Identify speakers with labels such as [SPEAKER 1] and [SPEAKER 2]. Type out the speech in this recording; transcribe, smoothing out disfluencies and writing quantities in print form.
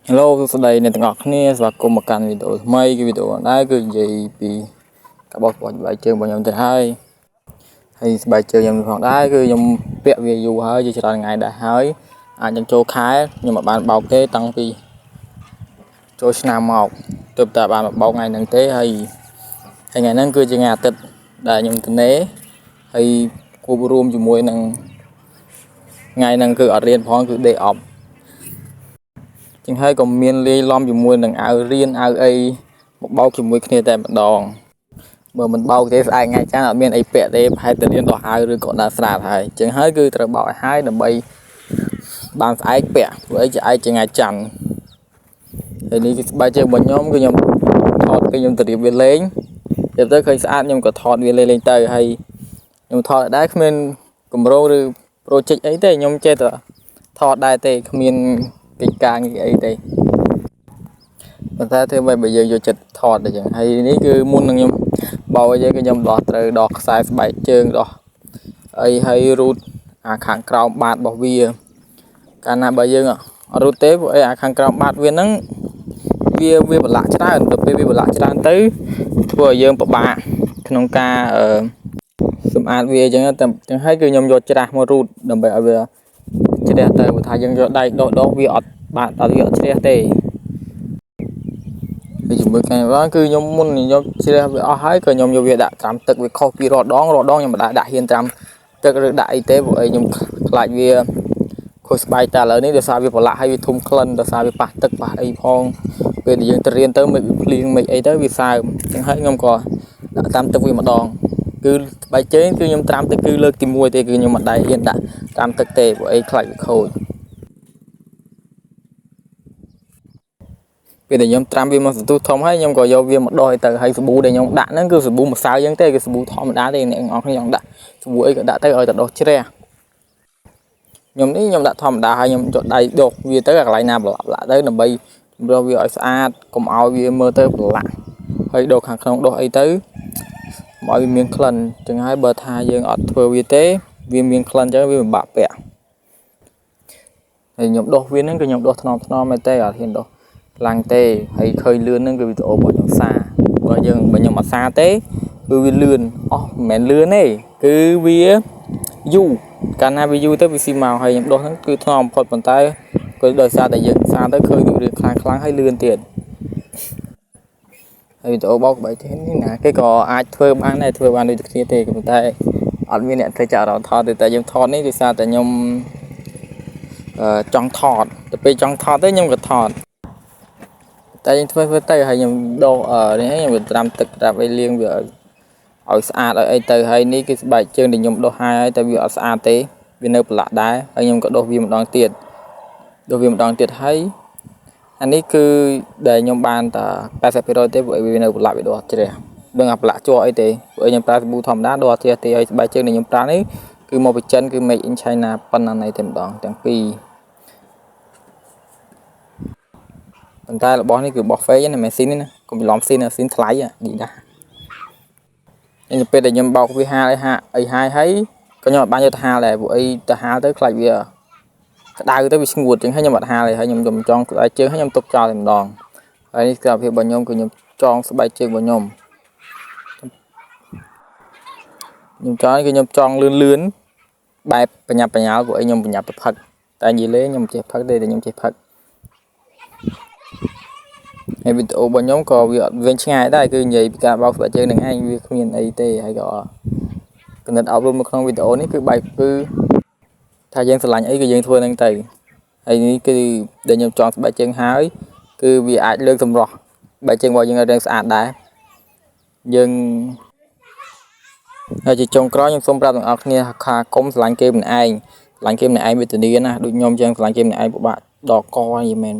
[SPEAKER 1] Hello សួស្តីអ្នកទាំងអស់គ្នាស្វាគមន៍មកកាន់វីដេអូថ្មីគឺវីដេអូដែរគឺនិយាយពីការបោះស្បែកជើងរបស់ខ្ញុំទៅហើយស្បែកជើងខ្ញុំផងដែរគឺខ្ញុំពាក់វាយូរហើយជាច្រើនថ្ងៃដែរហើយអាចនឹងចូលខែខ្ញុំមិនបានបោកទេតាំងពីចូលឆ្នាំមកទើបតែបានមកបោកថ្ងៃហ្នឹងទេហើយថ្ងៃហ្នឹងគឺជាថ្ងៃអាទិត្យដែលខ្ញុំទៅនេហើយគួបរួមជាមួយនឹងថ្ងៃហ្នឹងគឺអត់រៀនផងគឺ day off ចឹងហើយក៏មានលាយឡំជាមួយនឹងអាវរៀនអាវអីមកបោកជាមួយគ្នាតែម្ដងបើមិនបោកទេស្អែកថ្ងៃច័ន្ទអត់មានអីពាក់ទេប្រហែលតែរៀនដោះអាវឬក៏ដើរស្រាតហើយចឹងហើយគឺត្រូវបោកឲ្យហើយដើម្បីបានស្អែកពាក់ព្រោះអីជាឯកជាថ្ងៃច័ន្ទហើយនេះគឺស្បែកជើងរបស់ខ្ញុំគឺខ្ញុំថតពេលខ្ញុំទៅរៀបវាលេងទៅឃើញស្អាតខ្ញុំក៏ថតវាលេងទៅហើយខ្ញុំថតដែរគ្មានកម្រោឬ project អីទេខ្ញុំចេះតែថតដែរទេគ្មានកិច្ចការងារអីទេប៉ុន្តែធ្វើម៉េចបើយើងយកចិត្តថតអញ្ចឹងហើយនេះគឺមុននឹងខ្ញុំបោកយើងគឺខ្ញុំដោះត្រូវដោះខ្សែស្បែកជើងដោះអីហើយរូតអាខាងក្រោមបាតរបស់វាកាលណាបើយើងអត់រូតទេព្រោះអីអាខាងក្រោមបាតវាហ្នឹងវាប្រឡាក់ច្រើនទៅពេលវាប្រឡាក់ច្រើនទៅធ្វើឲ្យយើងពិបាកក្នុងការសម្អាតវាអញ្ចឹងតែហើយគឺខ្ញុំយកច្រាសមករូតដើម្បីឲ្យវាជ្រះទៅបើថាយើងយកដៃដោះវាអត់បាទអត់វាអត់ជ្រះទេហើយជាមួយគ្នាហ្នឹងគឺខ្ញុំមុនខ្ញុំជ្រះវាអស់ហើយក៏ខ្ញុំយកវាដាក់ត្រាំទឹកវាខុសពីរាល់ដងខ្ញុំមិនដាក់ហ៊ានត្រាំទឹកឬដាក់អីទេព្រោះអីខ្ញុំខ្លាចវាខូចស្បែកតែឥឡូវនេះដោយសារវាប្រឡាក់ហើយវាធំក្លិនដោយសារវាប៉ះទឹកប៉ះអីផងពេលដែលយើងទៅរៀនទៅមិនភ្លៀងមិនអីទៅវាសើមអញ្ចឹងហើយខ្ញុំក៏ដាក់ត្រាំទឹកវាម្ដងគឺស្បែកជើងគឺខ្ញុំត្រាំទឹកគឺលើកទី1ទេគឺខ្ញុំមិនដែលហ៊ានដាក់ត្រាំទឹកទេព្រោះអីខ្លាចវាខូចពេលដែលខ្ញុំត្រាំវាមកសន្ទុះធំហើយខ្ញុំក៏យកវាមកដោះទៅហើយសាប៊ូដែលខ្ញុំដាក់ហ្នឹងគឺសាប៊ូម្សៅអញ្ចឹងទេគឺសាប៊ូធម្មតាទេអ្នកនរគ្នាចង់ដាក់សាប៊ូអីក៏ដាក់ទៅឲ្យតែដោះជ្រះខ្ញុំដាក់ធម្មតាហើយខ្ញុំយកដៃដោះវាទៅកន្លែងណាប្រឡាក់ទៅដើម្បីរកវាឲ្យស្អាតកុំឲ្យវាមើលទៅប្រឡាក់ហើយដោះខាងក្នុងដោះអីទៅមកឲ្យវាមានក្លិនអញ្ចឹងហើយបើថាយើងអត់ធ្វើវាទេវាមានក្លិនអញ្ចឹងវាពិបាកពាក់ហើយខ្ញុំដោះវាហ្នឹងគឺខ្ញុំដោះថ្នមមែនទេអត់ហ៊ានដោះខ្លាំងទេហើយឃើញលឿនហ្នឹងគឺវីដេអូរបស់ខ្ញុំសារបើខ្ញុំអត់សារទេគឺវាលឿនអស់មិនមែនលឿនទេគឺវាយូរកាលណាវាយូរទៅវាស៊ីមកហើយខ្ញុំដោះហ្នឹងគឺថ្នមបំផុតប៉ុន្តែគឺដោយសារតែយើងសារទៅឃើញវារឿងខ្លាំងហើយលឿនទៀតហើយវីដេអូបោកបែបនេះណាគេក៏អាចធ្វើបានដែរធ្វើបានដូចគ្នាទេប៉ុន្តែអត់មានអ្នកទៅចាក់រថតទេតែយើងថតនេះដោយសារតែខ្ញុំចង់ថតទៅពេលចង់ថតទៅខ្ញុំក៏ថតតែយើងធ្វើទៅហើយខ្ញុំដោះនេះខ្ញុំត្រាំទឹកត្រាប់ឲ្យលាងវាឲ្យស្អាតឲ្យអីទៅហើយនេះគឺស្បែកជើងដែលខ្ញុំដោះហើយតែវាអត់ស្អាតទេវានៅប្រឡាក់ដែរហើយខ្ញុំក៏ដោះវាម្ដងទៀតហើយអានេះគឺដែលខ្ញុំបានតែ 80% ទេព្រោះវានៅប្រឡាក់វាដោះជ្រះដឹងអាប្រឡាក់ជ័រអីទេព្រោះខ្ញុំប្រើសាប៊ូធម្មតាដោះជ្រះទេហើយស្បែកជើងដែលខ្ញុំប្រើនេះគឺមកពីចិនគឺ made in China ប៉ុណ្ណាណីតែម្ដងទាំងពីរប៉ុន្តែរបស់នេះគឺរបស់ fake ណាម៉ាស៊ីននេះណាកុំច្រឡំស៊ីនថ្លៃឌីដាអញ្ចឹងពេលដែលខ្ញុំបោកវាហាលអីហើយក៏ខ្ញុំអត់បានយកទៅហាលដែរព្រោះអីទៅហាលទៅខ្លាចវាក្តៅទៅវាស្ងួតអញ្ចឹងហើយខ្ញុំអត់ហាលទេហើយខ្ញុំចងស្បែកជើងហើយខ្ញុំទុកចោលតែម្ដងហើយនេះគឺអាភិបរបស់ខ្ញុំគឺខ្ញុំចងស្បែកជើងរបស់ខ្ញុំចងគឺខ្ញុំចងលឿនបែបបញ្ញាប់បញ្ញាល់ព្រោះអីខ្ញុំបញ្ញាប់ទៅផឹកតែនិយាយលេងខ្ញុំចេះផឹកទេតែខ្ញុំចេះផឹកហើយវីដេអូរបស់ខ្ញុំក៏វាអត់វិញឆ្ងាយដែរគឺនិយាយពីការបោកស្បែកជើងនឹងឯងវាគ្មានអីទេហើយក៏គណិតអប់រំនៅក្នុងវីដេអូនេះគឺបែបគឺថាយើងស្រឡាញ់អីគឺយើងធ្វើហ្នឹងទៅហើយនេះគឺដែលខ្ញុំចងស្បែកជើងហើយគឺវាអាចលើកសម្រស់ស្បែកជើងរបស់យើងឲ្យរឹងស្អាតដែរយើងហើយជាចុងក្រោយខ្ញុំសូមប្រាប់ទាំងអស់គ្នាថាកុំស្រឡាញ់គេម្នាក់ឯងស្រឡាញ់គេម្នាក់ឯងវេទនាណាដូចខ្ញុំចឹងស្រឡាញ់គេម្នាក់ឯងពិបាកដកកយីមែន